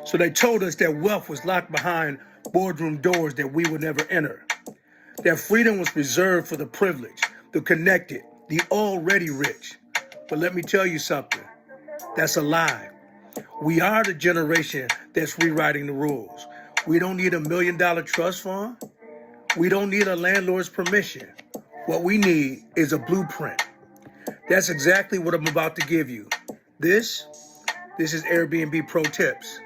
So they told us that wealth was locked behind boardroom doors that we would never enter. That freedom was reserved for the privileged, the connected, the already rich. But let me tell you something, that's a lie. We are the generation that's rewriting the rules. We don't need $1 million trust fund. We don't need a landlord's permission. What we need is a blueprint. That's exactly what I'm about to give you. This is Airbnb Pro Tips.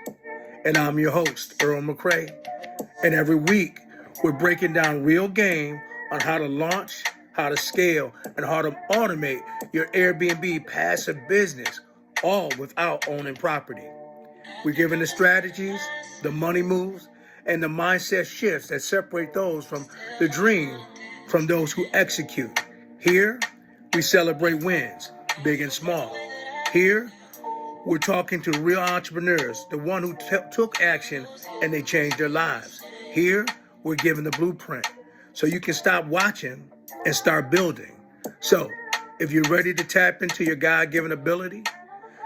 And I'm your host, Earl McCray. And every week, we're breaking down real game on how to launch, how to scale, and how to automate your Airbnb passive business, all without owning property. We're giving the strategies, the money moves, and the mindset shifts that separate those from the dream from those who execute. Here, we celebrate wins, big and small. Here, we're talking to real entrepreneurs, the one who took action and they changed their lives. Here, we're giving the blueprint so you can stop watching and start building. So, if you're ready to tap into your God-given ability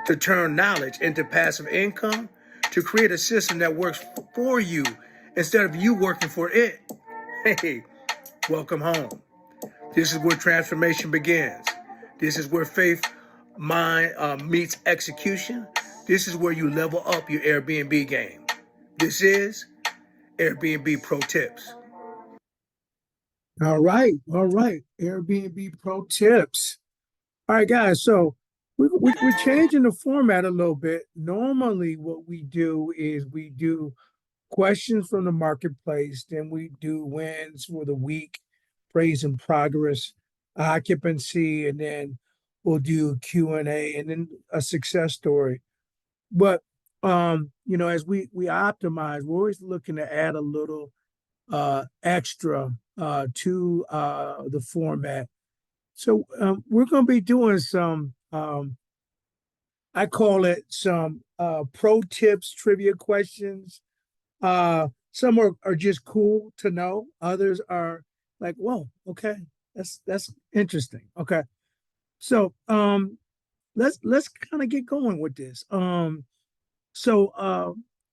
to turn knowledge into passive income, to create a system that works for you instead of you working for it, hey, welcome home. This is where transformation begins. This is where faith meets execution. This is where you level up your Airbnb game. This is Airbnb Pro Tips. All right. Airbnb Pro Tips. All right, guys. So we're changing the format a little bit. Normally, what we do is we do questions from the marketplace, then we do wins for the week, praise and progress, occupancy, and then we'll do Q&A and then a success story. But as we optimize, we're always looking to add a little extra to the format. So we're going to be doing some, I call it some pro tips trivia questions. Some are just cool to know. Others are like, whoa, okay, that's interesting. Okay, so let's kind of get going with this.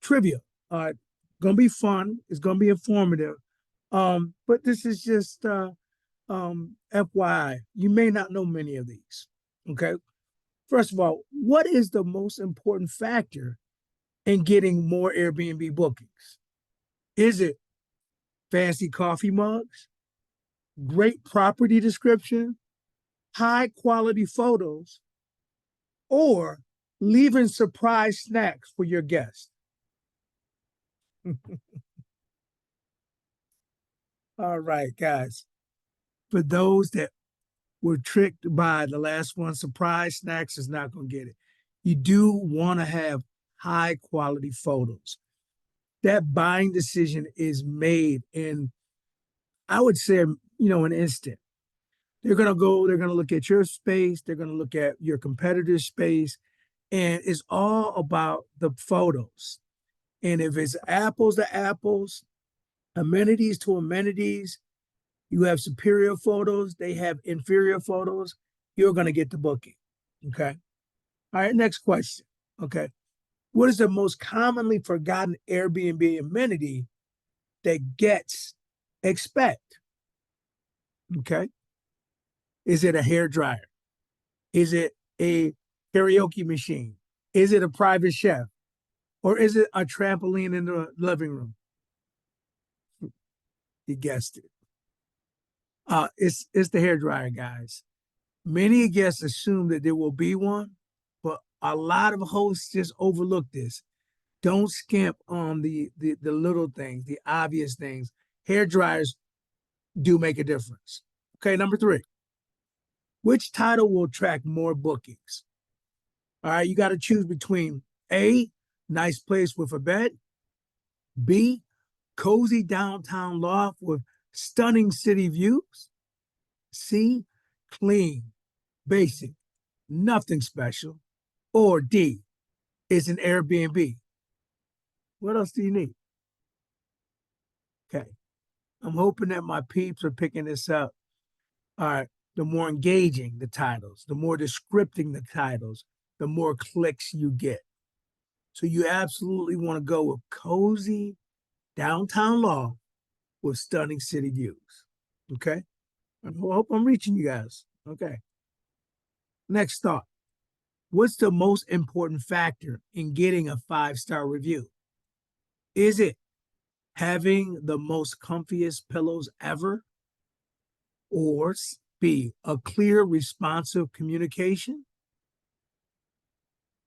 Trivia, gonna be fun. It's gonna be informative. But this is just FYI. You may not know many of these. Okay. First of all, what is the most important factor in getting more Airbnb bookings? Is it fancy coffee mugs, great property description, high quality photos, or leaving surprise snacks for your guests? All right, guys. For those that were tricked by the last one, surprise snacks is not going to get it. You do want to have high quality photos. That buying decision is made in, I would say, an instant. They're going to look at your space, they're going to look at your competitor's space, and it's all about the photos. And if it's apples to apples, amenities to amenities, you have superior photos, they have inferior photos, you're going to get the booking. Okay. All right. Next question. Okay. What is the most commonly forgotten Airbnb amenity that guests expect? Okay. Is it a hair dryer? Is it a karaoke machine? Is it a private chef? Or is it a trampoline in the living room? You guessed it. It's the hair dryer, guys. Many guests assume that there will be one, but a lot of hosts just overlook this. Don't skimp on the little things, the obvious things. Hair dryers do make a difference. Okay, number 3. Which title will attract more bookings? All right, you got to choose between A, nice place with a bed, B, cozy downtown loft with stunning city views, C, clean, basic, nothing special, or D, is an Airbnb. What else do you need? Okay, I'm hoping that my peeps are picking this up. All right, the more engaging the titles, the more descriptive the titles, the more clicks you get. So you absolutely want to go with cozy downtown loft with stunning city views. Okay. I hope I'm reaching you guys. Okay. Next thought. What's the most important factor in getting a 5-star review? Is it having the most comfiest pillows ever? Or B, a clear, responsive communication?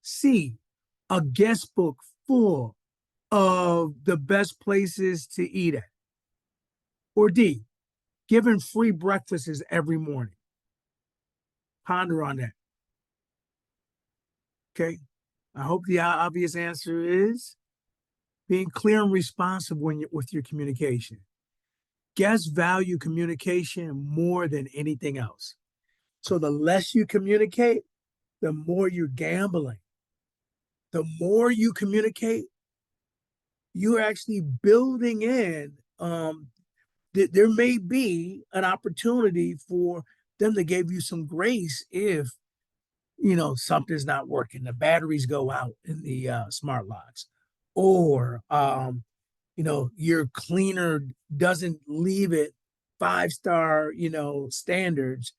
C, a guest book full of the best places to eat at? Or D, giving free breakfasts every morning? Ponder on that. Okay. I hope the obvious answer is being clear and responsive with your communication. Guests value communication more than anything else. So the less you communicate, the more you're gambling. The more you communicate, you're actually building in that there may be an opportunity for them to give you some grace if something's not working, the batteries go out in the smart locks, or your cleaner doesn't leave it 5-star standards,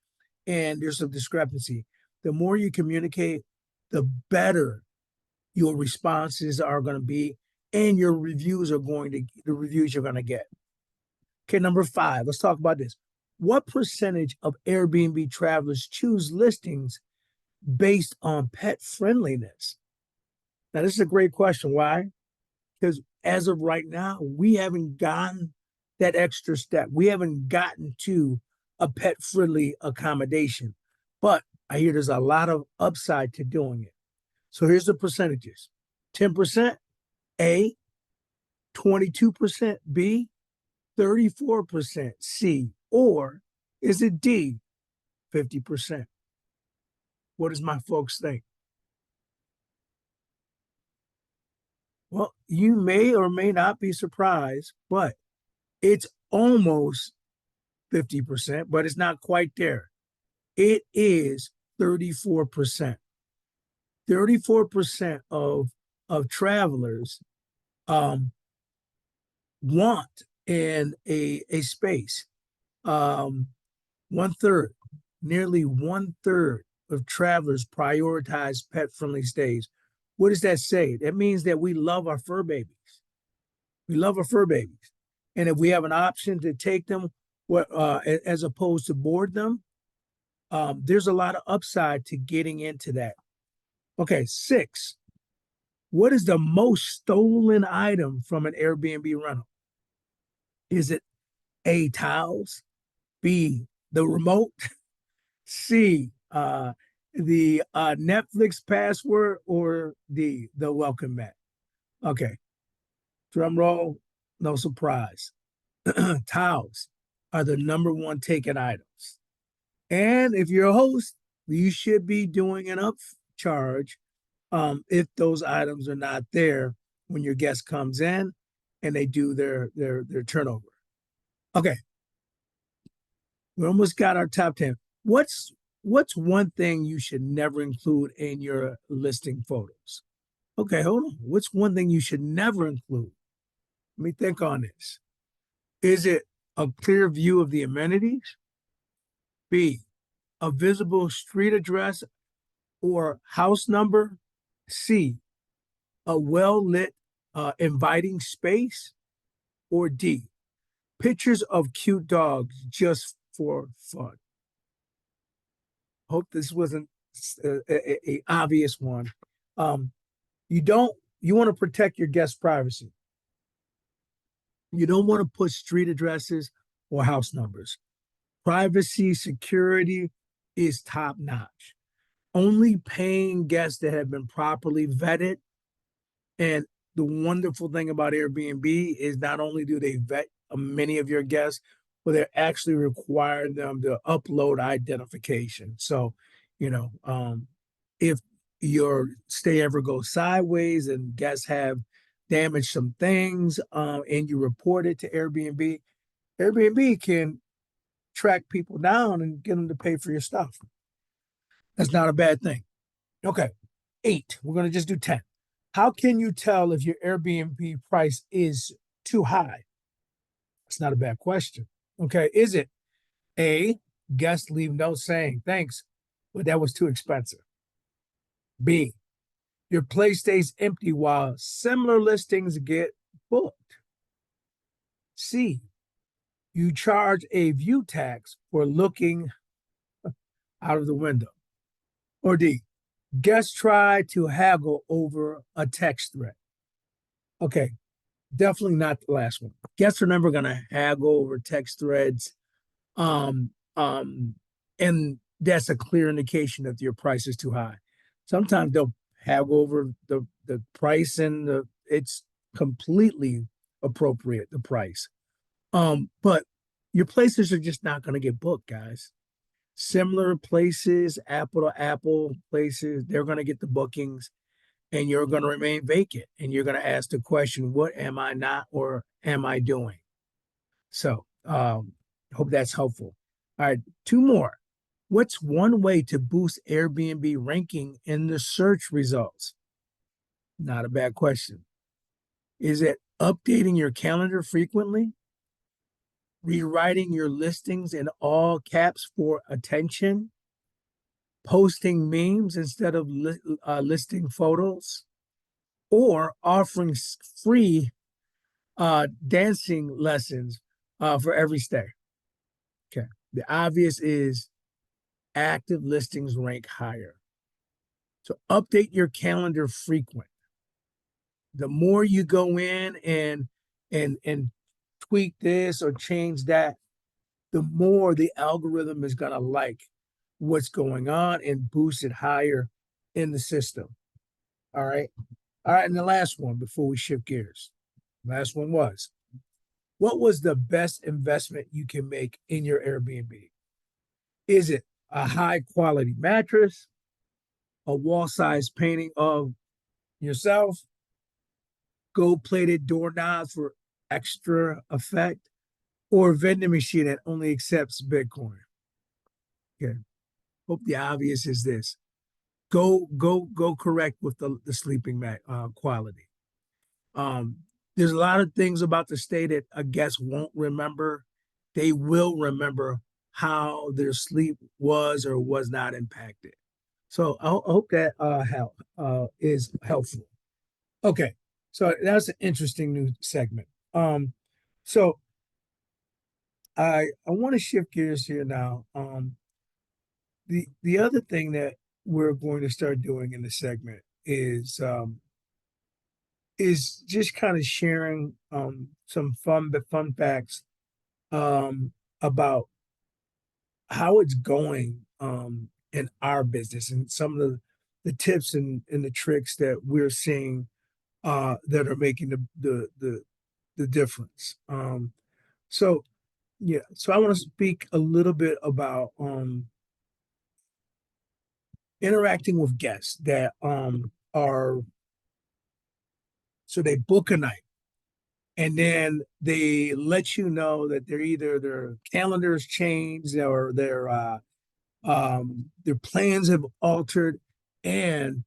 and there's some discrepancy. The more you communicate, the better your responses are going to be, and the reviews you're going to get. Okay, number 5, let's talk about this. What percentage of Airbnb travelers choose listings based on pet friendliness? Now, this is a great question. Why? Because as of right now, we haven't gotten that extra step. We haven't gotten to a pet friendly accommodation, but I hear there's a lot of upside to doing it. So here's the percentages: 10% A, 22% B, 34% C, or is it D, 50%? What does my folks think? Well, you may or may not be surprised, but it's almost 50%, but it's not quite there. It is 34%. 34% of travelers want in a space. 1/3, nearly 1/3 of travelers prioritize pet-friendly stays. What does that say? That means that we love our fur babies. We love our fur babies. And if we have an option to take them as opposed to board them, there's a lot of upside to getting into that. Okay, 6. What is the most stolen item from an Airbnb rental? Is it A, towels, B, the remote, C, the Netflix password, or D, the welcome mat? Okay, drum roll, no surprise. Towels are the number one taken items. And if you're a host, you should be doing an upcharge if those items are not there when your guest comes in and they do their turnover. Okay, we almost got our top 10. What's one thing you should never include in your listing photos? Okay, hold on. What's one thing you should never include? Let me think on this. Is it a clear view of the amenities? B, a visible street address or house number? C, a well-lit, inviting space? Or D, pictures of cute dogs just for fun? Hope this wasn't a obvious one. You want to protect your guest privacy. You don't want to put street addresses or house numbers. Privacy security is top notch. Only paying guests that have been properly vetted. And the wonderful thing about Airbnb is not only do they vet many of your guests, but they're actually requiring them to upload identification. So, if your stay ever goes sideways and guests have damaged some things and you report it to Airbnb, Airbnb can track people down and get them to pay for your stuff. That's not a bad thing. Okay, 8. We're going to just do 10. How can you tell if your Airbnb price is too high? It's not a bad question. Okay. Is it A, guests leave notes saying thanks, but that was too expensive? B, your place stays empty while similar listings get booked? C, you charge a view tax for looking out of the window? Or D, guests try to haggle over a text thread? Okay, definitely not the last one. Guests are never going to haggle over text threads. Um, um, and that's a clear indication that your price is too high. Sometimes they'll haggle over the price, and it's completely appropriate, the price. But your places are just not going to get booked, guys. Similar places, apple to apple places, they're going to get the bookings, and you're going to remain vacant. And you're going to ask the question, what am I not or am I doing? So, hope that's helpful. All right, two more. What's one way to boost Airbnb ranking in the search results? Not a bad question. Is it updating your calendar frequently? Rewriting your listings in all caps for attention? Posting memes instead of listing photos? Or offering free dancing lessons for every stay? Okay. The obvious is active listings rank higher. So update your calendar frequent. The more you go in and tweak this or change that, the more the algorithm is going to like what's going on and boost it higher in the system. All right. All right. And the last one before we shift gears. Last one was, what was the best investment you can make in your Airbnb? Is it a high quality mattress, a wall size painting of yourself, gold plated doorknobs for extra effect, or a vending machine that only accepts Bitcoin? Okay. Hope the obvious is this. Go correct with the sleeping mat quality. Um, there's a lot of things about the stay that a guest won't remember. They will remember how their sleep was or was not impacted. So I hope that is helpful. Okay, so that's an interesting new segment. So I want to shift gears here now. The other thing that we're going to start doing in the segment is just kind of sharing some fun facts about how it's going in our business and some of the tips and the tricks that we're seeing that are making the difference. So yeah, so I want to speak a little bit about interacting with guests that are so they book a night and then they let you know that they're either their calendars changed or their plans have altered, and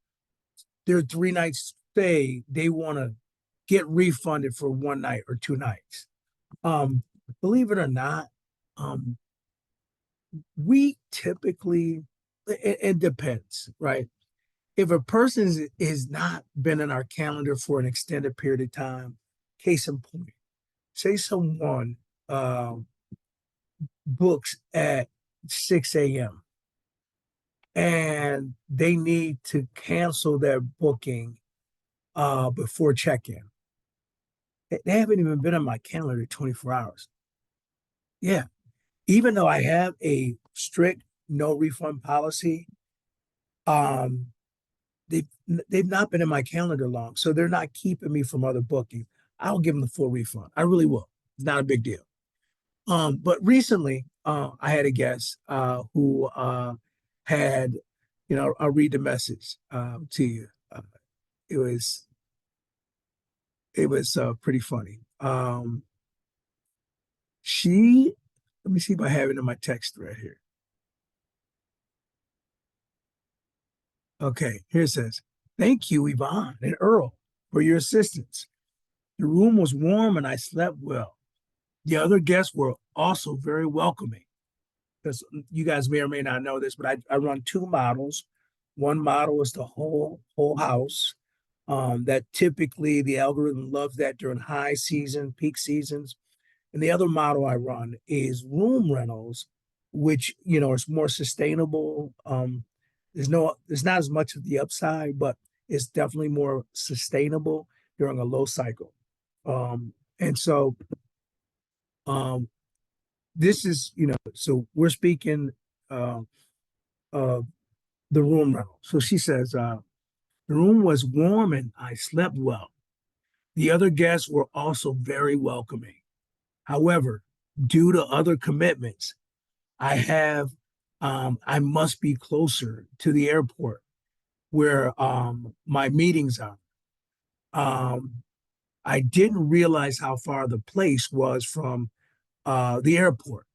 their 3 night stay they want to get refunded for 1 night or 2 nights. Um, Believe it or not, um, we typically it depends, right? If a person has not been in our calendar for an extended period of time, case in point, say someone uh, books at 6 a.m. and they need to cancel their booking before check-in. They haven't even been on my calendar 24 hours. Yeah. Even though I have a strict no refund policy, um, they've not been in my calendar long, so they're not keeping me from other bookings. I'll give them the full refund. I really will. It's not a big deal. But recently, I had a guest who had, I'll read the message to you. It was pretty funny. Let me see if I have it in my text thread here. Okay, here it says, "Thank you, Yvonne and Earl. for your assistance. The room was warm and I slept well. The other guests were also very welcoming. Because you guys may or may not know this, but I run two models. One model is the whole house. That typically the algorithm loves that during high season, peak seasons. And the other model I run is room rentals, which is more sustainable. There's not as much of the upside, but it's definitely more sustainable during a low cycle. And so this is, so we're speaking of the room rental. So she says, the room was warm and I slept well. The other guests were also very welcoming. However, due to other commitments, I must be closer to the airport where my meetings are. I didn't realize how far the place was from the airport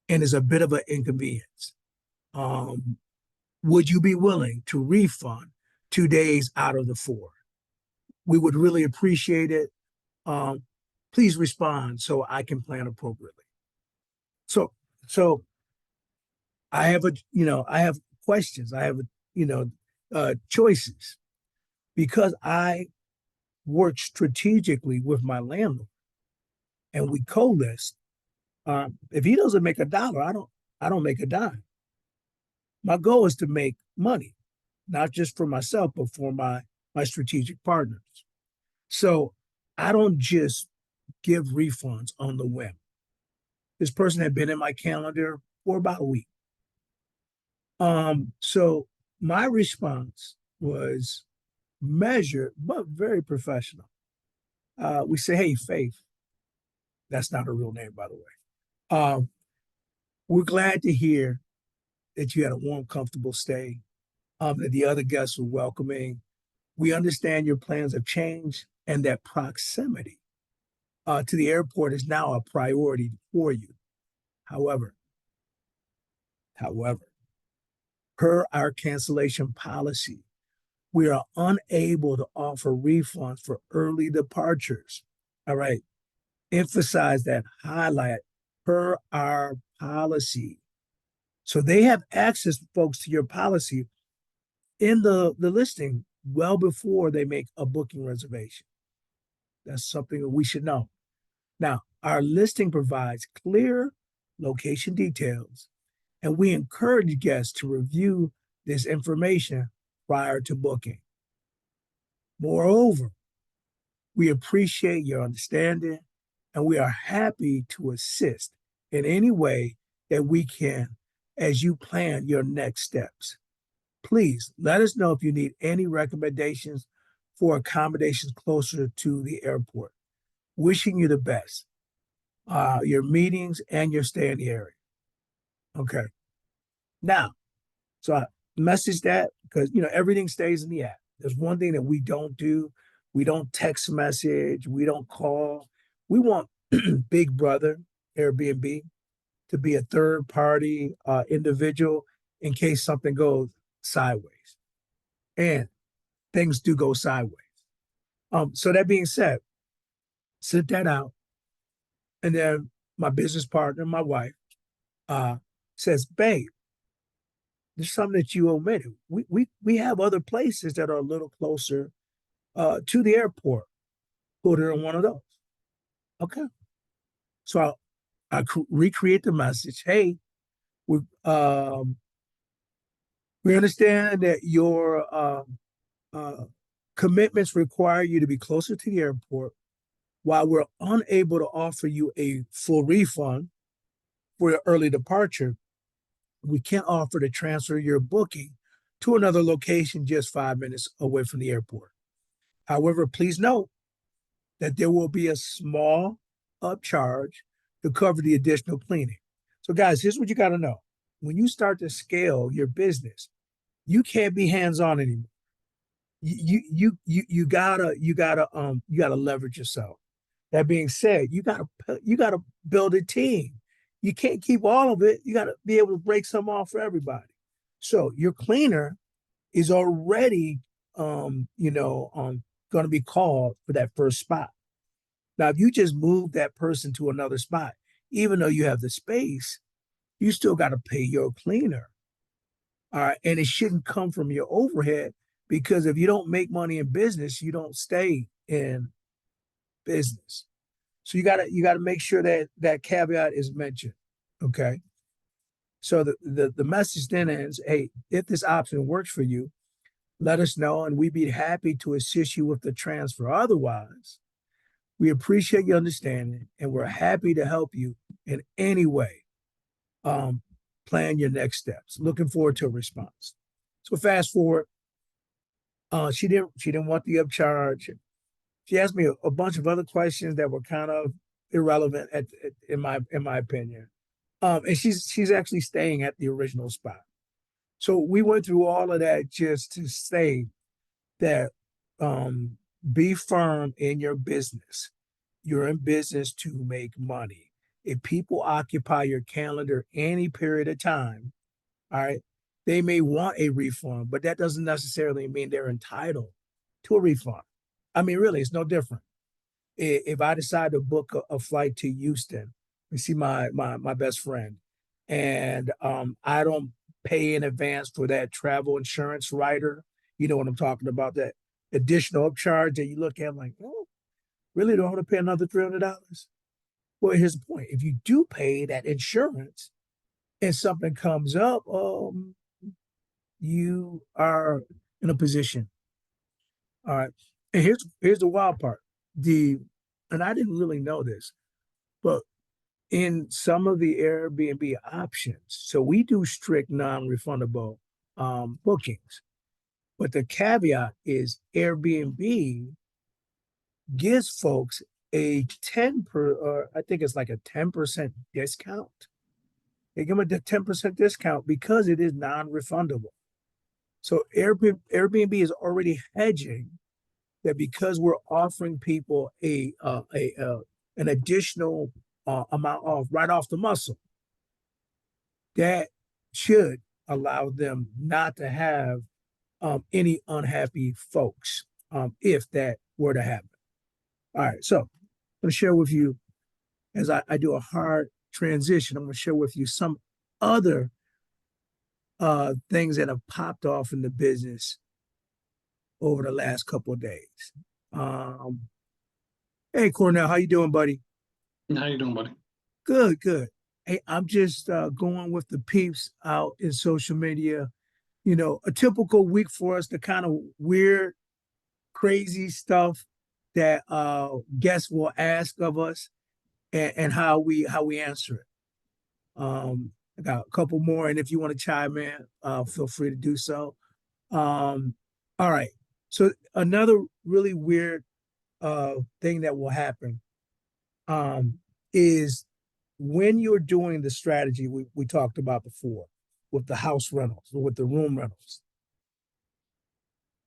and is a bit of an inconvenience. Would you be willing to refund 2 days out of the 4? We would really appreciate it. Please respond so I can plan appropriately. So I have I have questions. I have choices because I work strategically with my landlord and we co-list. If he doesn't make $1, I don't make a dime. My goal is to make money, not just for myself, but for my strategic partners. So I don't just give refunds on the whim. This person had been in my calendar for about a week. So my response was measured, but very professional. We say, hey, Faith, that's not a real name, by the way. We're glad to hear that you had a warm, comfortable stay, that the other guests were welcoming. We understand your plans have changed and that proximity to the airport is now a priority for you. However, per our cancellation policy, we are unable to offer refunds for early departures. All right. Emphasize that, highlight per our policy. So they have access, folks, to your policy in the listing well before they make a booking reservation. That's something that we should know. Now, our listing provides clear location details, and we encourage guests to review this information prior to booking. Moreover, we appreciate your understanding, and we are happy to assist in any way that we can as you plan your next steps. Please let us know if you need any recommendations for accommodations closer to the airport. Wishing you the best, your meetings and your stay in the area. Okay. Now, so I message that because everything stays in the app. There's one thing that we don't do. We don't text message. We don't call. We want Big Brother, Airbnb, to be a third party individual in case something goes sideways. And things do go sideways. So that being said, sent that out. And then my business partner, my wife, says, babe, there's something that you omitted. We have other places that are a little closer to the airport. Put her in one of those. Okay. So I recreate the message. Hey, we understand that your commitments require you to be closer to the airport. While we're unable to offer you a full refund for your early departure, we can't offer to transfer your booking to another location just 5 minutes away from the airport. However, please note that there will be a small upcharge to cover the additional cleaning. So guys, here's what you got to know. When you start to scale your business, you can't be hands-on anymore. You gotta leverage yourself. That being said, you gotta build a team. You can't keep all of it. You gotta be able to break some off for everybody. So your cleaner is already going to be called for that first spot. Now, if you just move that person to another spot, even though you have the space, you still got to pay your cleaner. All right. And it shouldn't come from your overhead, because if you don't make money in business, you don't stay in business. So you gotta make sure that that caveat is mentioned. Okay. So the message then is, hey, if this option works for you, let us know and we'd be happy to assist you with the transfer. Otherwise, we appreciate your understanding and we're happy to help you in any way. Um, Plan your next steps. Looking forward to a response. So fast forward, she didn't want the upcharge. She asked me a bunch of other questions that were kind of irrelevant in my opinion. And she's actually staying at the original spot. So we went through all of that just to say that be firm in your business. You're in business to make money. If people occupy your calendar any period of time, all right, they may want a refund, but that doesn't necessarily mean they're entitled to a refund. I mean, really, it's no different. If I decide to book a flight to Houston and see my best friend, and I don't pay in advance for that travel insurance rider, you know what I'm talking about, that additional upcharge that you look at like, oh, really don't want to pay another $300? Well, here's the point: if you do pay that insurance and something comes up, you are in a position. All right. And here's the wild part. And I didn't really know this, but in some of the Airbnb options, so we do strict non-refundable bookings. But the caveat is Airbnb gives folks a 10 per, or I think it's like a 10% discount. They give them a 10% discount because it is non-refundable. So Airbnb is already hedging that because we're offering people an additional amount off right off the muscle, that should allow them not to have any unhappy folks if that were to happen. All right, so I'm going to share with you, as I do a hard transition, I'm going to share with you some other things that have popped off in the business over the last couple of days. Um, Hey, Cornell, how you doing, buddy? How you doing, buddy? Good, good. Hey, I'm just going with the peeps out in social media. You know, a typical week for us, the kind of weird, crazy stuff that guests will ask of us, and how we answer it. I got a couple more, and if you want to chime in, feel free to do so. Um, all right. So another really weird thing that will happen is when you're doing the strategy we talked about before with the house rentals or with the room rentals,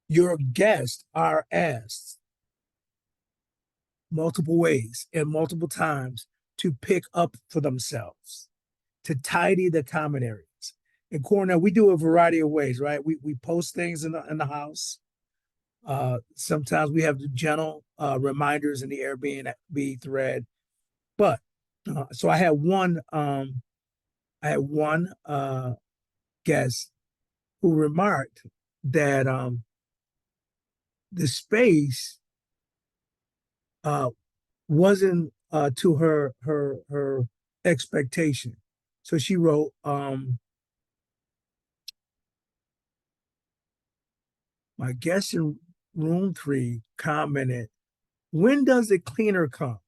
your guests are asked multiple ways and multiple times to pick up for themselves, to tidy the common areas. In Cornell, we do a variety of ways, right? We post things in the house. Sometimes we have the gentle reminders in the Airbnb thread. But so I had one guest who remarked that the space uh, wasn't to her expectation. So she wrote, my guest in room 3 commented, "When does the cleaner come?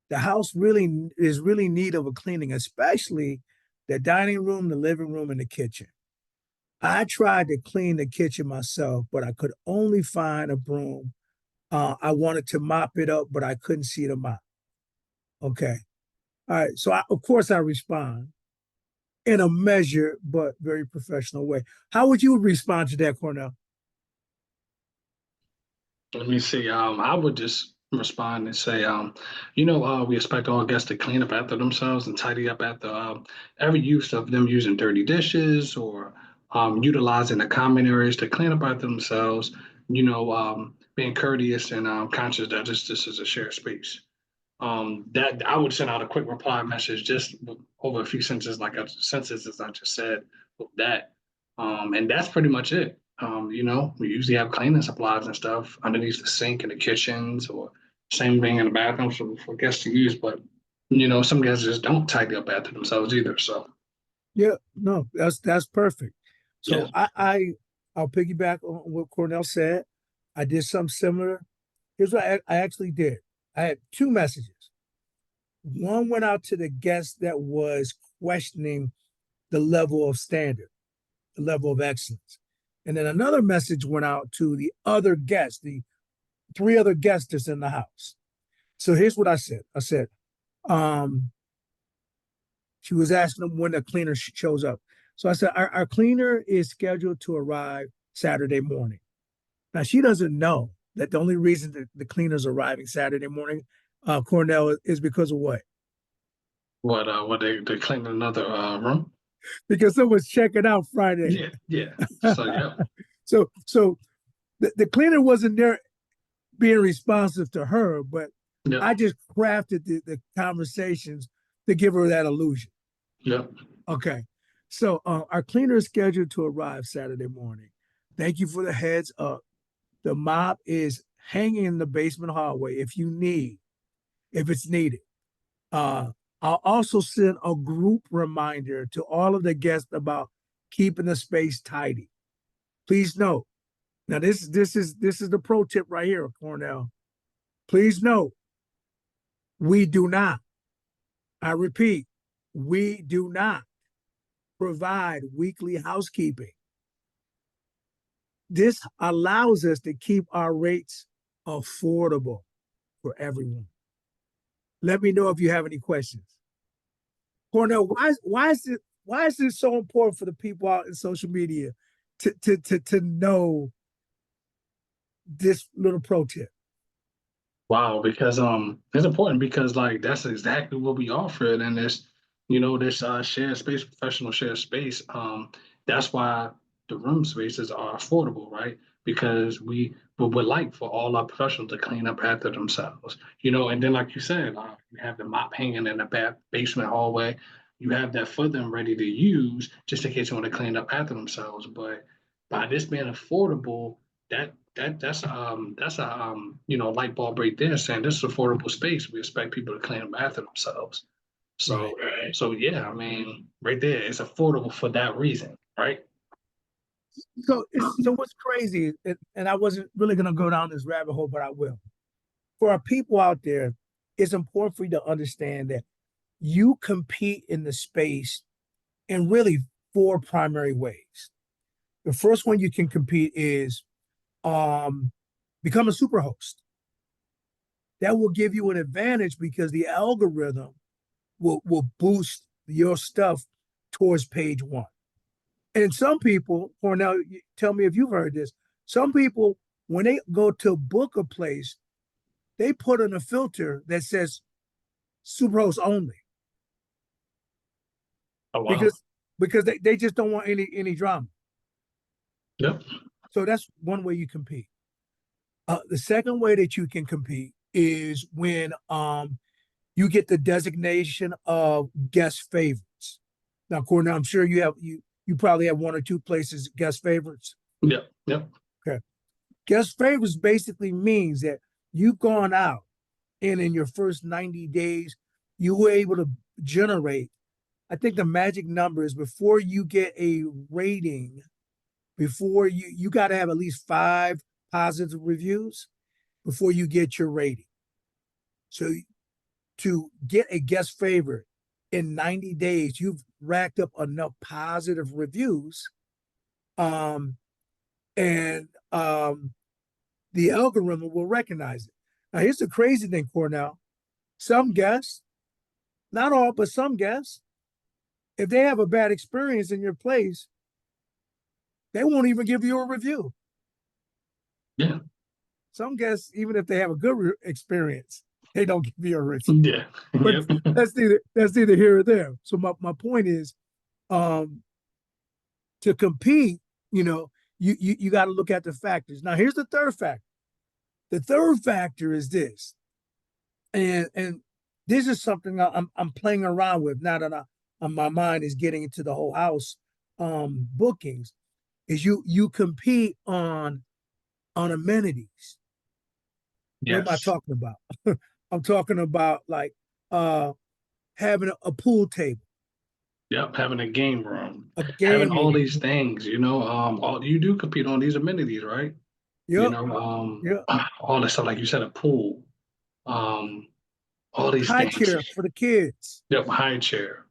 The house really is really need of a cleaning, especially the dining room, the living room, and the kitchen. I tried to clean the kitchen myself, but I could only find a broom. I wanted to mop it up, but I couldn't see the mop." Okay. All right. So of course I respond in a measured but very professional way. How would you respond to that, Cornell? Let me see. I would just respond and say, we expect all guests to clean up after themselves and tidy up after every use of them using dirty dishes or utilizing the common areas to clean up after themselves. being courteous and conscious that this is a shared space. That I would send out a quick reply message just over a few sentences, like a sentences I just said with that. And that's pretty much it. We usually have cleaning supplies and stuff underneath the sink in the kitchens, or same thing in the bathrooms for guests to use. But some guests just don't tidy up after themselves either. So Yeah, no, that's perfect. yeah, So I'll piggyback on what Cornell said. I did something similar. Here's what I actually did. I had two messages. One went out to the guest that was questioning the level of standard, the level of excellence. And then another message went out to the other guests, the three other guests that's in the house. So here's what I said. I said, she was asking them when the cleaner shows up. So I said, our cleaner is scheduled to arrive Saturday morning. Now, she doesn't know that the only reason that the cleaner's arriving Saturday morning, Cornell, is because of what? what they cleaned another room? Because someone's checking out Friday. Yeah, yeah. So yeah, So the cleaner wasn't there being responsive to her, but yeah, I just crafted the conversations to give her that illusion. yeah. Okay. So our cleaner is scheduled to arrive Saturday morning. Thank you for the heads up. The mop is hanging in the basement hallway if it's needed. I'll also send a group reminder to all of the guests about keeping the space tidy. Please note. Now this is the pro tip right here, Cornell. Please note, we do not. I repeat, we do not provide weekly housekeeping. This allows us to keep our rates affordable for everyone. Let me know if you have any questions. Cornell, why is this so important for the people out in social media to know this little pro tip? Wow, because it's important because like that's exactly what we offer and this shared space, professional shared space. That's why the room spaces are affordable, right? Because we would like for all our professionals to clean up after themselves, and then like you said, you have the mop hanging in the basement hallway. You have that for them ready to use just in case you want to clean up after themselves. But by this being affordable, that's a light bulb right there saying this is affordable space. We expect people to clean up after themselves. So Right. so yeah, I mean, right there, it's affordable for that reason, right? So what's crazy, and I wasn't really gonna go down this rabbit hole, but I will. For our people out there, it's important for you to understand that you compete in the space in really four primary ways. The first one you can compete is become a super host. That will give you an advantage because the algorithm will boost your stuff towards page one. And some people, Cornell, tell me if you've heard this. Some people, when they go to book a place, they put in a filter that says superhost only Oh wow. because they just don't want any drama. Yep. So that's one way you compete. The second way that you can compete is when you get the designation of guest favorites. Now, Cornell, I'm sure you probably have one or two places guest favorites. Yep. Yep. Okay. Guest favorites basically means that you've gone out and in your first 90 days, you were able to generate, I think the magic number is before you get a rating, before you got to have at least 5 positive reviews before you get your rating. So to get a guest favorite in 90 days, you've racked up enough positive reviews. And the algorithm will recognize it. Now, here's the crazy thing, Cornell. Some guests, not all, but some guests, if they have a bad experience in your place, they won't even give you a review. Yeah. Some guests, even if they have a good experience, they don't give you a review. Yeah. But Yep. that's neither here or there. So my point is, to compete, you got to look at the factors. Now, here's the third factor. The third factor is this, and this is something I'm playing around with now that my mind is getting into the whole house bookings. Is you compete on amenities. What am I Yes. talking about? I'm talking about like uh having a pool table, Yep. Having a game room, a having game all room. these things, all you do compete on these amenities, right? You Yep, know, yep. all this stuff, like you said, a pool, um, all these High things. chair for the kids. Yep. High chair.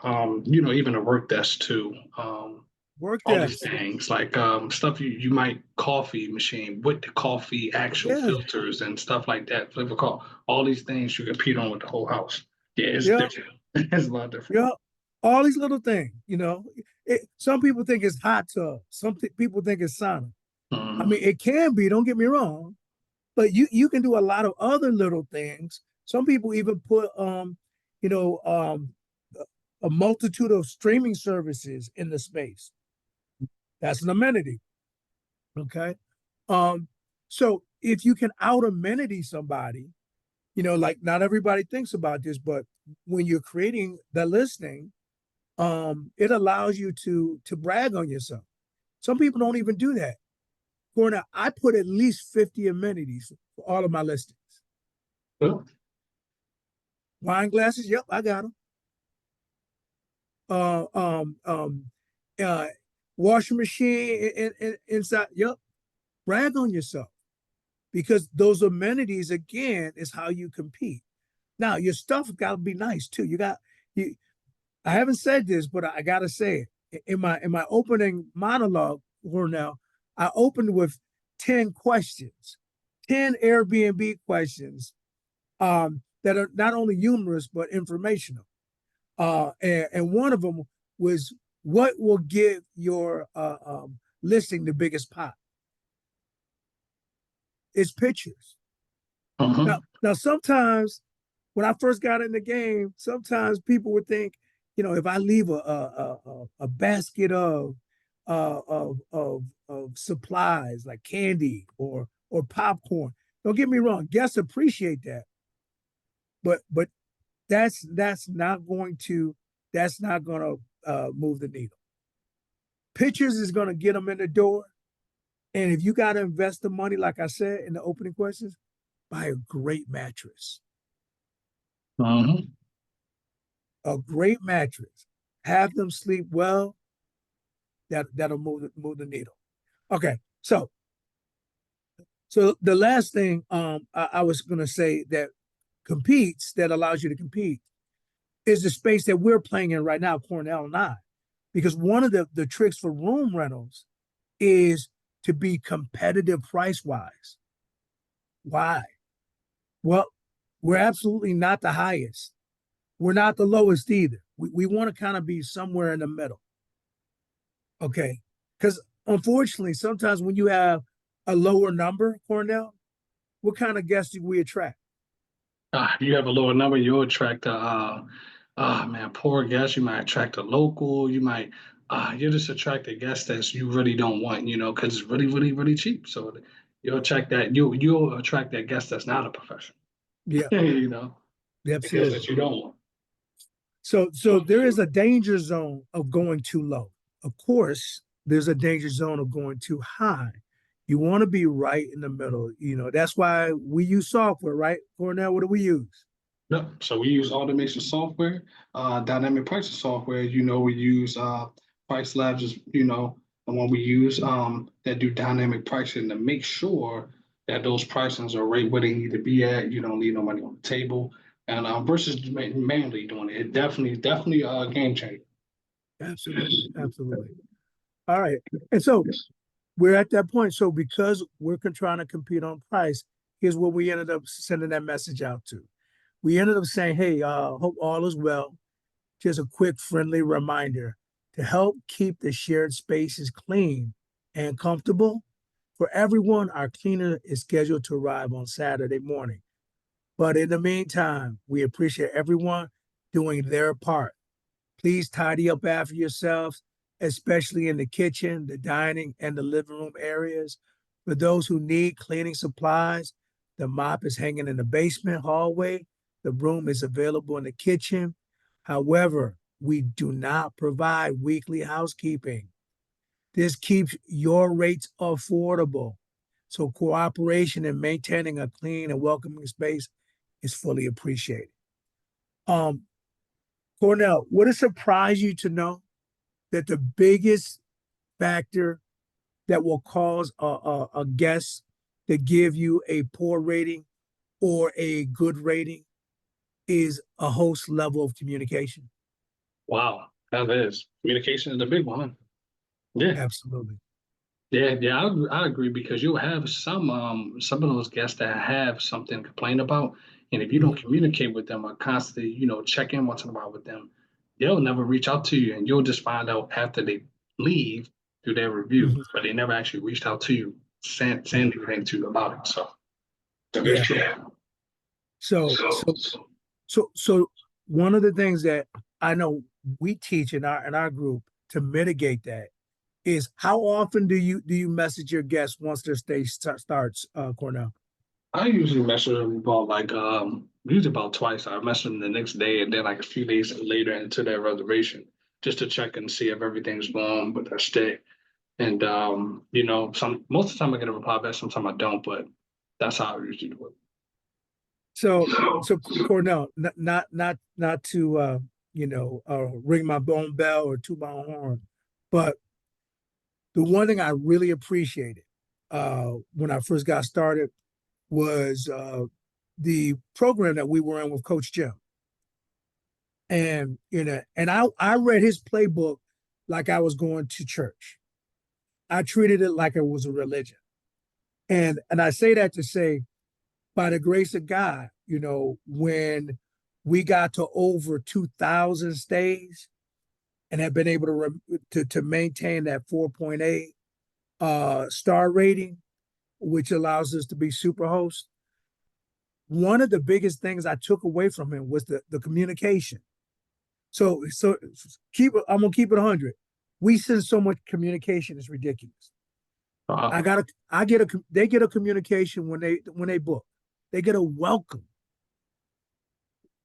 Even a work desk too. Work All these desk. things like stuff you might coffee machine with the coffee actual Yeah, filters and stuff like that. Flavor call all these things you compete on with the whole house. Yeah, it's yep, different. It's a lot different. yep. All these little things, some people think it's hot tub. People think it's sauna. I Mhm. mean, it can be, don't get me wrong, but you can do a lot of other little things. Some people even put you know, a multitude of streaming services in the space. That's an amenity. Okay. Um, so if you can out amenity somebody, like not everybody thinks about this, but when you're creating the listing, it allows you to brag on yourself. Some people don't even do that. Corner, I put at least 50 amenities for all of my listings. Well, Wine glasses, yep, I got them. Uh, um, um, uh, Washing machine inside, yep. Brag on yourself because those amenities again is how you compete. Now your stuff got to be nice too. You. I haven't said this, but I got to say it in my opening monologue. Or now, I opened with 10 questions, 10 Airbnb questions that are not only humorous but informational. And one of them was, what will give your listing the biggest pop? It's pictures. uh-huh. Now sometimes when I first got in the game, sometimes people would think, if I leave a basket of supplies like candy or popcorn. Don't get me wrong, guests appreciate that, but that's not going to move the needle. Pictures is going to get them in the door, and if you got to invest the money, like I said in the opening questions, buy a great mattress. Uh-huh. A great mattress. Have them sleep well. That'll move the needle. Okay, so the last thing I was going to say that allows you to compete is the space that we're playing in right now, Cornell and I, because one of the tricks for room rentals is to be competitive price wise. Why? Well, we're absolutely not the highest. We're not the lowest either. We want to kind of be somewhere in the middle. Okay. Because unfortunately, sometimes when you have a lower number, Cornell, what kind of guests do we attract? You have a lower number, you'll attract man, poor guests. You might attract a local. You just attract a guest that you really don't want, because it's really, really, really cheap. So you'll attract that. You'll attract that guest that's not a professional, Yeah, the guest that absolutely. you don't want. So there is a danger zone of going too low. Of course, there's a danger zone of going too high. You want to be right in the middle. That's why we use software, right? Cornell, what do we use? Yep. So we use automation software, dynamic pricing software. We use Price Labs is, the one we use that do dynamic pricing to make sure that those pricings are right where they need to be at. You don't leave no money on the table. And versus manually doing it, definitely a game changer. Absolutely, absolutely. All right. And so we're at that point. So because we're trying to compete on price, here's what we ended up sending that message out to. We ended up saying, hey, hope all is well. Just a quick friendly reminder to help keep the shared spaces clean and comfortable. For everyone, our cleaner is scheduled to arrive on Saturday morning. But in the meantime, we appreciate everyone doing their part. Please tidy up after yourselves, especially in the kitchen, the dining, and the living room areas. For those who need cleaning supplies, the mop is hanging in the basement hallway. The broom is available in the kitchen. However, we do not provide weekly housekeeping. This keeps your rates affordable. So cooperation in maintaining a clean and welcoming space is fully appreciated. Cornell, would it surprise you to know that the biggest factor that will cause a guest to give you a poor rating or a good rating is a host level of communication? Wow, that is communication is the big one. Yeah. Absolutely. Yeah, I agree because you'll have some of those guests that have something to complain about, and if you don't Mhm. communicate with them or constantly, check in once in a while with them, they'll never reach out to you, and you'll just find out after they leave through their review, Mhm. but they never actually reached out to you, saying anything to you about it. So, Yeah. yeah. So, so, so one of the things that I know we teach in our group to mitigate that is how often do you message your guests once their stay starts, Cornell? I usually message them about like usually about twice. I message them the next day and then like a few days later into their reservation just to check and see if everything's going with their stay. And some most of the time I get a reply back, sometimes I don't, but that's how I usually do So, it. so Cornell, not to ring my own bell or toot my own horn, but the one thing I really appreciated when I first got started was the program that we were in with Coach Jim. And I read his playbook like I was going to church. I treated it like it was a religion. And I say that to say, by the grace of God, when we got to over 2,000 stays and have been able to maintain that 4.8 star rating, which allows us to be super host. One of the biggest things I took away from him was the communication. So I'm gonna keep it 100. We send so much communication, it's ridiculous. Uh, They get a communication when they book. They get a welcome.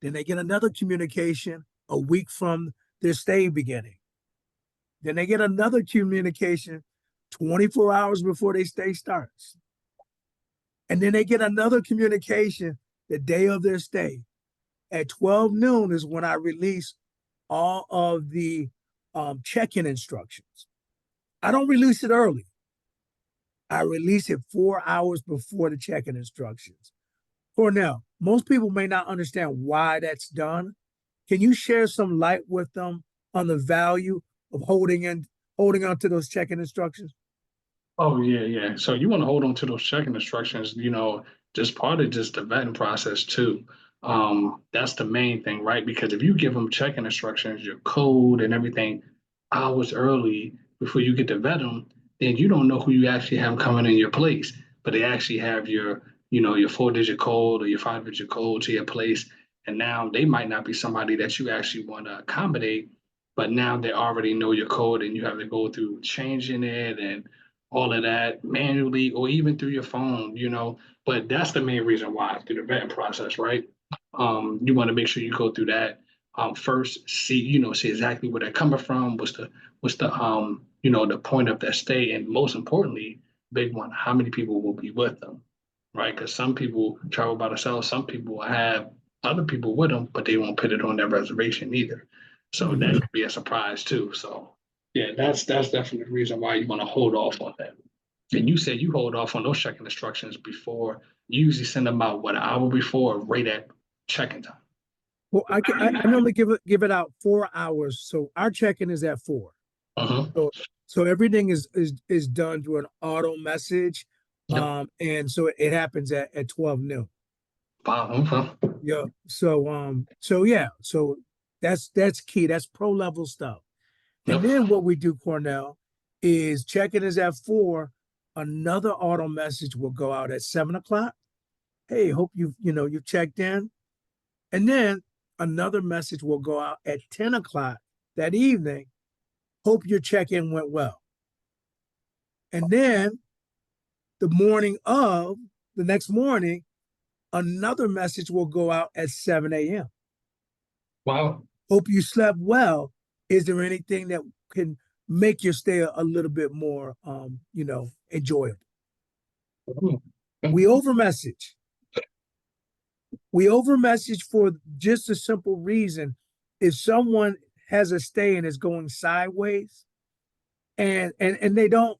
Then they get another communication a week from their stay beginning. Then they get another communication 24 hours before their stay starts. And then they get another communication the day of their stay. At 12 noon is when I release all of the check-in instructions. I don't release it early. I release it 4 hours before the check-in instructions. Cornell, most people may not understand why that's done. Can you share some light with them on the value of holding on to those check-in instructions? oh yeah. So you want to hold on to those checking instructions, just part of just the vetting process too. That's the main thing, right? Because if you give them checking instructions, your code and everything hours early before you get to vet them, then you don't know who you actually have coming in your place. But they actually have your 4-digit code or your 5-digit code to your place. And now they might not be somebody that you actually want to accommodate, but now they already know your code and you have to go through changing it and all of that manually or even through your phone. But that's the main reason why through the vetting process, right? You want to make sure you go through that first, see exactly where they're coming from, what's the point of their stay, and most importantly, big one, how many people will be with them, right? Because some people travel by themselves, some people have other people with them, but they won't put it on their reservation either. So that Mhm. could be a surprise too. So yeah, that's definitely the reason why you want to hold off on that. And you said you hold off on those checking instructions before. You usually send them out what, an hour before, right at check-in time. Well, I normally give it out 4 hours. So our check-in is at 4. Uh-huh. So so everything is done through an auto message. Yep. And so it happens at 12 noon. Wow. Okay. Yeah. So yeah, so that's key. That's pro level stuff. And Yep. then what we do, Cornell, is check-in is at 4. Another auto message will go out at 7 o'clock. Hey, hope you've checked in. And then another message will go out at 10 o'clock that evening. Hope your check-in went well. And then The next morning, another message will go out at 7 a.m. Wow. Hope you slept well. Is there anything that can make your stay a little bit more, enjoyable? Mhm. We over message. We over message for just a simple reason. If someone has a stay and is going sideways, and they don't,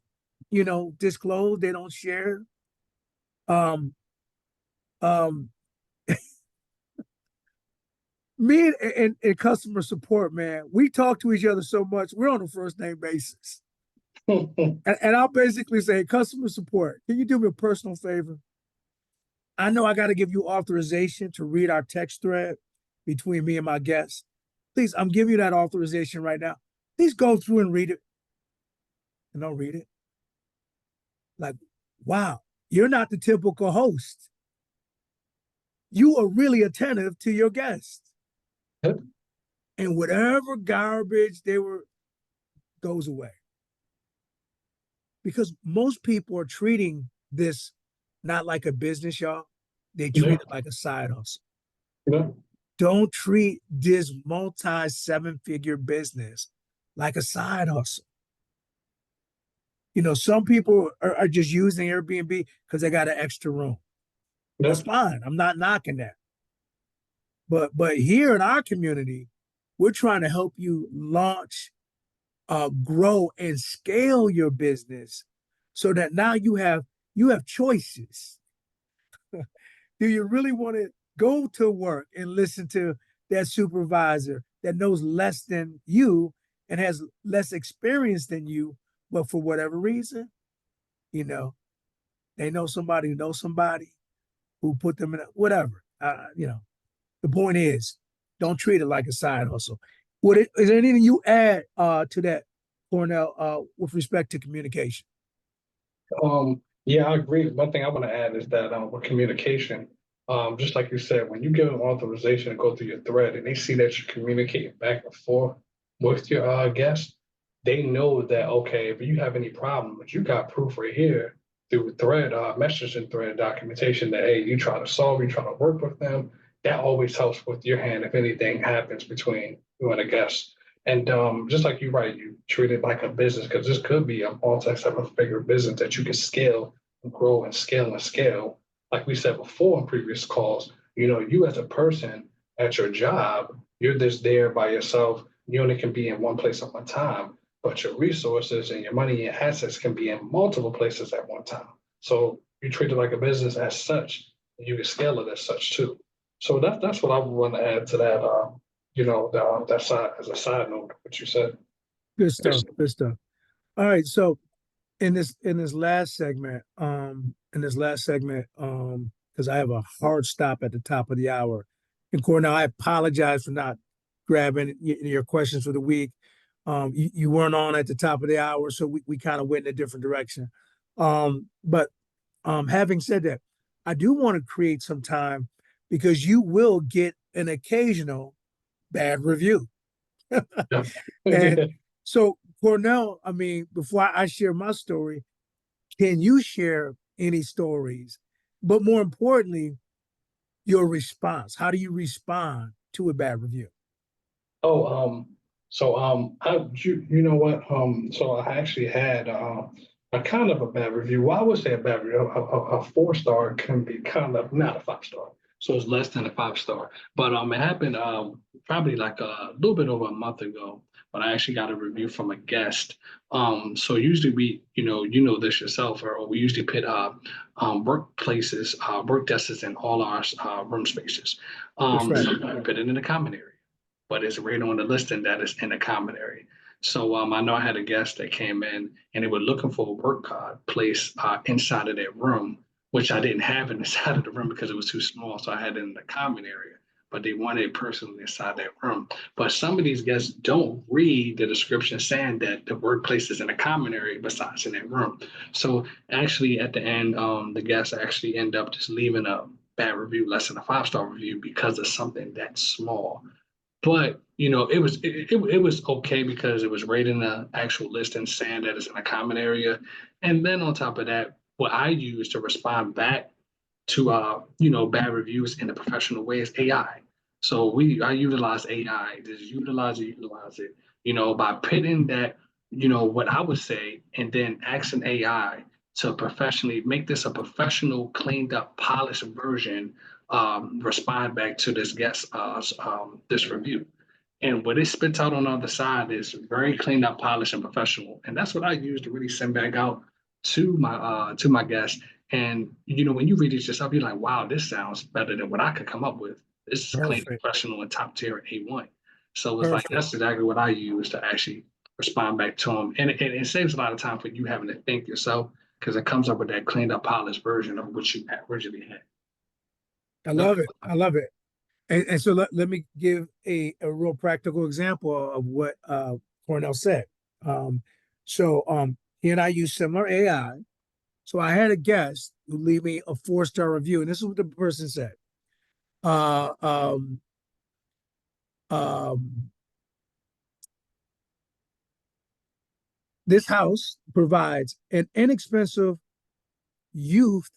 disclose, they don't share. Um, um, Me and customer support, man, we talk to each other so much. We're on a first name basis. And I'll basically say, customer support, can you do me a personal favor? I know I got to give you authorization to read our text thread between me and my guests. Please, I'm giving you that authorization right now. Please go through and read it. And don't read it. Like, wow, you're not the typical host. You are really attentive to your guests. And whatever garbage they were goes away. Because most people are treating this not like a business, y'all. They treat it like a side hustle. Yeah. Don't treat this multi seven-figure business like a side hustle. Some people are just using Airbnb because they got an extra room. Yeah. That's fine. I'm not knocking that. But here in our community, we're trying to help you launch, grow, and scale your business so that now you have choices. Do you really want to go to work and listen to that supervisor that knows less than you and has less experience than you, but for whatever reason, they know somebody who knows somebody who put them in whatever. The point is, don't treat it like a side hustle. Is there anything you add to that, Cornell, with respect to communication? Yeah, I agree. One thing I want to add is that with communication, just like you said, when you give them authorization to go through your thread and they see that you're communicating back and forth with your guests, they know that, okay, if you have any problem, but you got proof right here through thread, message and thread documentation that, hey, you try to solve, you try to work with them, that always helps with your hand if anything happens between you and a guest. And just like you're right, you treat it like a business because this could be a multi-seven-figure business that you can scale and grow and scale and scale. Like we said before in previous calls, you as a person at your job, you're just there by yourself. You only can be in one place at one time, but your resources and your money and assets can be in multiple places at one time. So you treat it like a business as such, and you can scale it as such too. So that's what I would want to add to that. That side as a side note, what you said. Good stuff. Good stuff. All right. So in this last segment, because I have a hard stop at the top of the hour. And Cornell, I apologize for not grabbing your questions for the week. You weren't on at the top of the hour, so we kind of went in a different direction. But having said that, I do want to create some time because you will get an occasional bad review. Yeah. And so, Cornell, I mean, before I share my story, can you share any stories? But more importantly, your response. How do you respond to a bad review? Oh, you know what? So I actually had a kind of a bad review. Well, I would say a bad review. A 4-star can be kind of not a 5-star, so it's less than a 5-star. But it happened probably like a little bit over a month ago. But I actually got a review from a guest. So usually you know this yourself, or we usually put workplaces, work desks in all our room spaces. That's right. Sometimes we put it in the common area, but it's right on the listing that is in the common area. So I know I had a guest that came in and they were looking for a work place inside of their room, which I didn't have inside of the room because it was too small. So I had it in the common area, but they wanted it personally inside that room. But some of these guests don't read the description saying that the workplace is in a common area besides in that room. So actually at the end, the guests actually end up just leaving a bad review, less than a 5-star review because of something that small. But it was okay because it was right in the actual listing saying that it's in a common area. And then on top of that, what I use to respond back to bad reviews in a professional way is AI. So I utilize AI, just utilize it, by pitting that, what I would say, and then asking AI to professionally make this a professional, cleaned up, polished version, respond back to this guest this review. And what it spits out on the other side is very cleaned up, polished, and professional. And that's what I use to really send back out to my guests. And when you read it yourself, you're like, wow, this sounds better than what I could come up with. This is clean, Perfect. professional, and top tier A1. So it's like Perfect. that's exactly what I use to actually respond back to them. And it saves a lot of time for you having to think yourself because it comes up with that cleaned up, polished version of what you originally had. I Yep. love it. I love it. And so let me give a real practical example of what Cornell said. He and I use similar AI. So I had a guest who leave me a 4-star review, and this is what the person said. Uh, um, um, this house provides an inexpensive youth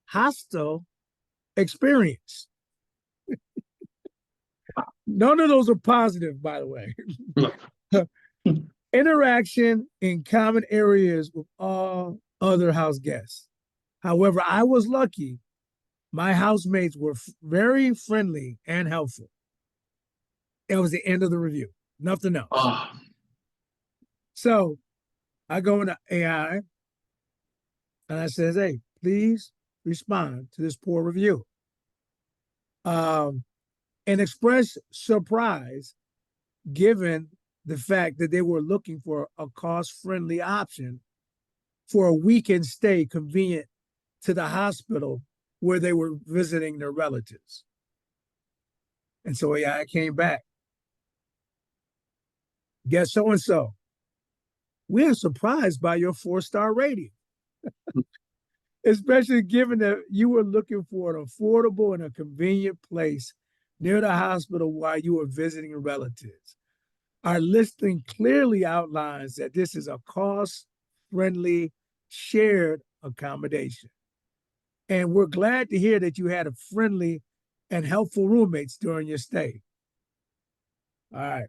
hostel experience. None of those are positive, by the way. Interaction in common areas with all other house guests. However, I was lucky. My housemates were very friendly and helpful. It was the end of the review. Nothing else. Oh, So I go into AI and I says, hey, please respond to this poor review. And express surprise given the fact that they were looking for a cost-friendly option for a weekend stay convenient to the hospital where they were visiting their relatives. And so yeah, I came back. Guess so-and-so. We are surprised by your 4-star rating, especially given that you were looking for an affordable and a convenient place near the hospital while you were visiting relatives. Our listing clearly outlines that this is a cost-friendly shared accommodation. And we're glad to hear that you had a friendly and helpful roommates during your stay. All right.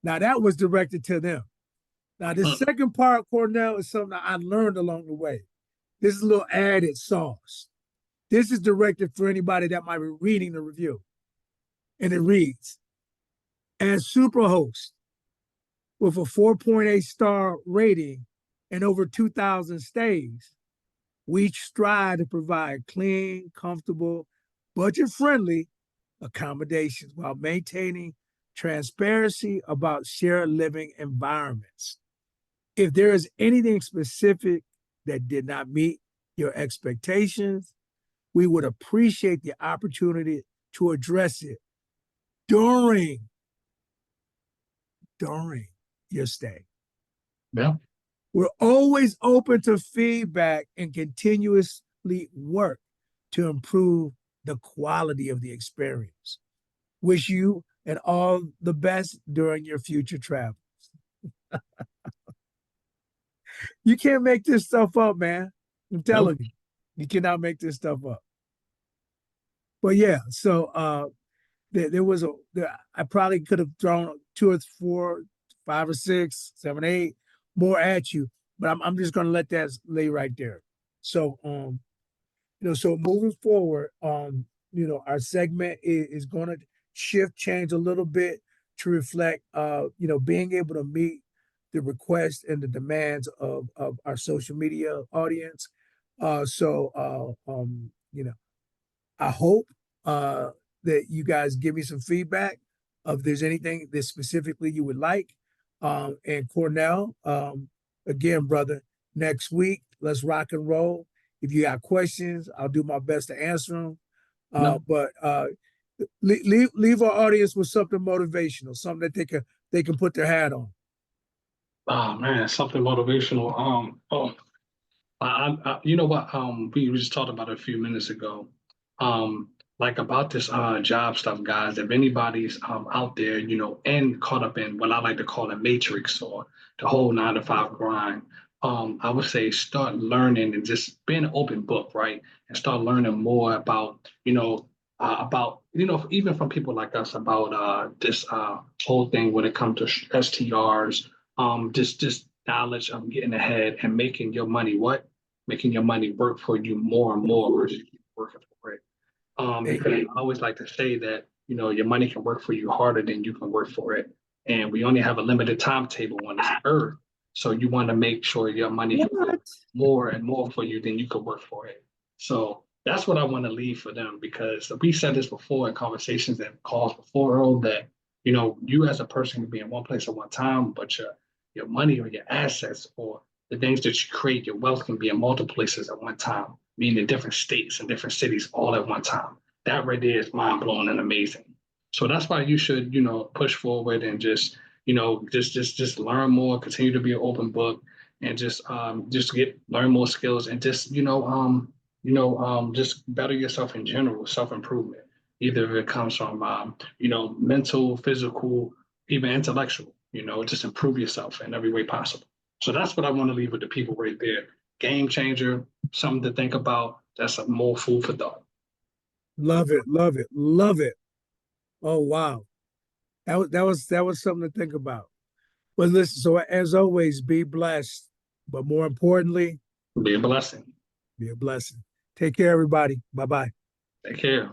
Now that was directed to them. Now the second part, Cornell, is something I learned along the way. This is a little added sauce. This is directed for anybody that might be reading the review. And it reads, as superhost with a 4.8-star rating and over 2,000 stays, we strive to provide clean, comfortable, budget-friendly accommodations while maintaining transparency about shared living environments. If there is anything specific that did not meet your expectations, we would appreciate the opportunity to address it during your stay. yeah. We're always open to feedback and continuously work to improve the quality of the experience. Wish you and all the best during your future travels. You can't make this stuff up, man. I'm telling you, you cannot make this stuff up. But yeah, so there was I probably could have thrown 2 or 4, 5 or 6, 7, 8 more at you, but I'm just gonna let that lay right there. So so moving forward, our segment is gonna change a little bit to reflect being able to meet the requests and the demands of our social media audience. I hope that you guys give me some feedback if there's anything that specifically you would like. And Cornell, again, brother, next week, let's rock and roll. If you got questions, I'll do my best to answer them. But leave our audience with something motivational, something that they can put their hat on. Oh man, something motivational. You know what? We just talked about it a few minutes ago. Like about this job stuff, guys. If anybody's out there, and caught up in what I like to call a matrix or the whole 9 to 5 grind, I would say start learning and just being an open book, right? And start learning more about, even from people like us about this whole thing when it comes to STRs, just knowledge of getting ahead and making your money making your money work for you more and more versus you working for it. Hey, Because I always like to say that, your money can work for you harder than you can work for it. And we only have a limited timetable on this earth. So you want to make sure your money can work what? more and more for you than you could work for it. So that's what I want to leave for them, because we said this before in conversations and calls before, Earl, that you as a person can be in one place at one time, but your money or your assets or the things that you create, your wealth can be in multiple places at one time, meaning in different states and different cities all at one time. That right there is mind blowing and amazing. So that's why you should, push forward and just learn more, continue to be an open book, and just learn more skills and just better yourself in general, self improvement. Either if it comes from mental, physical, even intellectual. Just improve yourself in every way possible. So that's what I want to leave with the people right there. Game changer, something to think about. That's a more food for thought. Love it, love it, love it. Oh wow. That was something to think about. But listen, so as always, be blessed. But more importantly, Be a blessing. be a blessing. Take care, everybody. Bye-bye. Take care.